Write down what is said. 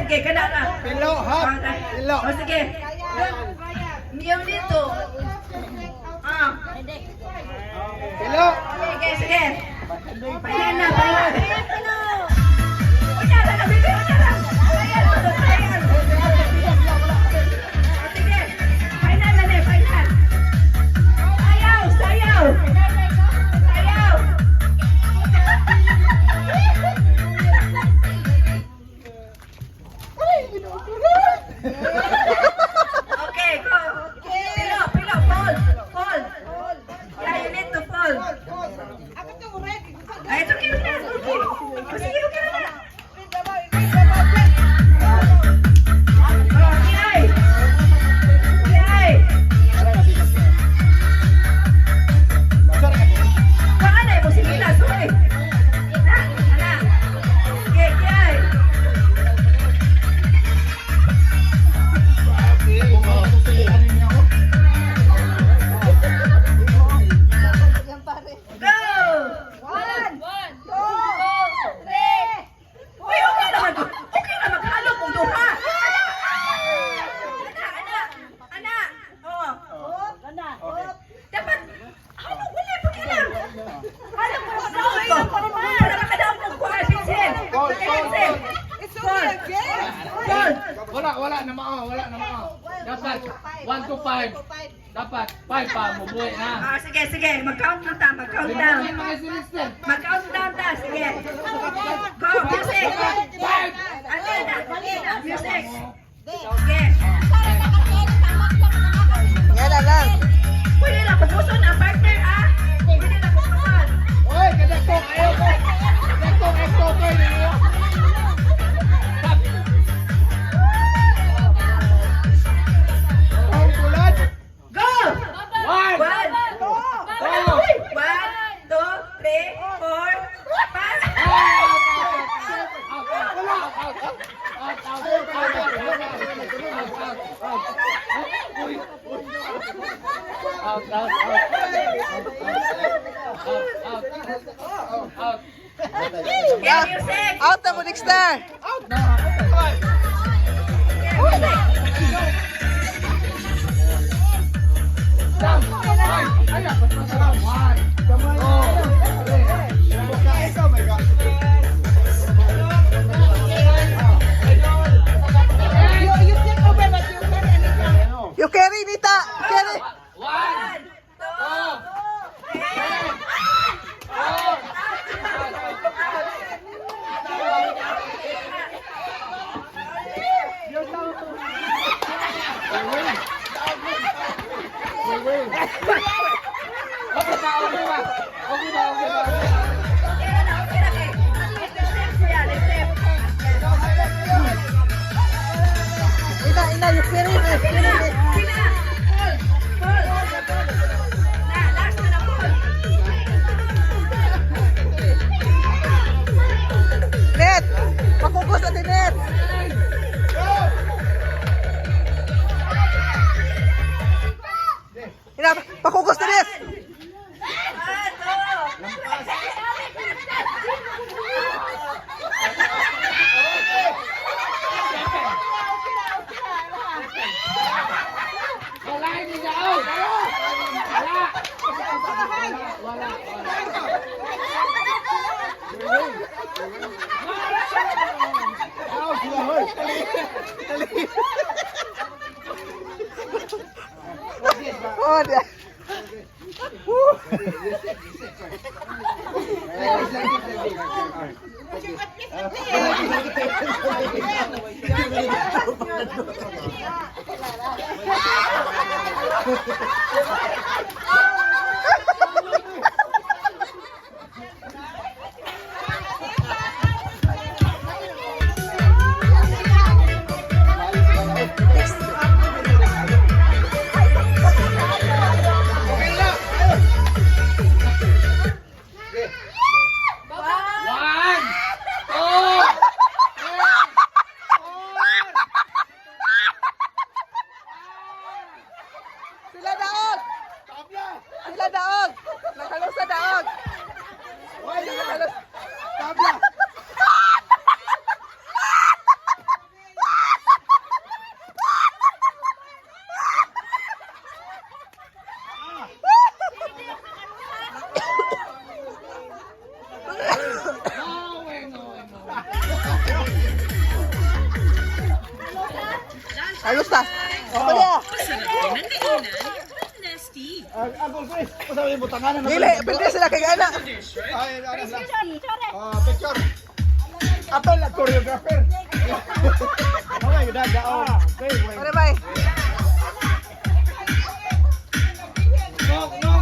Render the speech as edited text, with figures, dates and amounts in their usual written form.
sige, kana na. Pilo, ha? Pilo. O, sige. Miyaw dito. Ah. Pilo. Sige, sige. Payan na, payan. Unya lang, bibi, unya lang. Payan, payan. O, sige. Final na na, final. Sayaw, sayaw. Sayaw. Okay, go. Pilo, pilo, fall, fall. Yeah, you need to fall. Ay, ito kayo na. Okay. O, sige, okay na na. Oh, kiyay. Kiyay. Baka na, mo sige na, sorry. Na, na. Okay, kiyay. Go! Uy, okay naman. Okay na, maghalo kung duha. Ana. Oh. Dapat, halo, wala, pakialam. Halo mo, para makadaog ng kuha, pincel. Pincel. Ball. Ball. Wala na mao. Dapat 1 to 5. Dapat 5 pa mubuhi na. Ah, sige, sige. Mag-count na ta, mag-count down. Mga silistin. Mag-count down ta, sige. Go, music. Alina, music. Sige. Yan na lang. Pwede na pupuson ang partner, ah. Pwede na pupuson. Oy, kadako ayo ko. Kadako ekto ko niyo. Ang bulat. Go! One. 1, 2, 3, 4, 5. Yeah, music. Out na mo, Dexter. You carry, Nita. Carry. 1, 2, Ina, you carry. Net. Pakugos na din, Net. Ina, pakugos na, Net. Oh, dia. Sila daog! Sila daog! Nakalo sa daog! Nakalo. Tabla. Carlos ta. Ako niya. Uncle Chris, pasabi yung butangan na Dili, pwede sila kay Ana. Ay, picture. Apel na choreographer. Okay, yun na. Okay, wait. Pare bay. No good.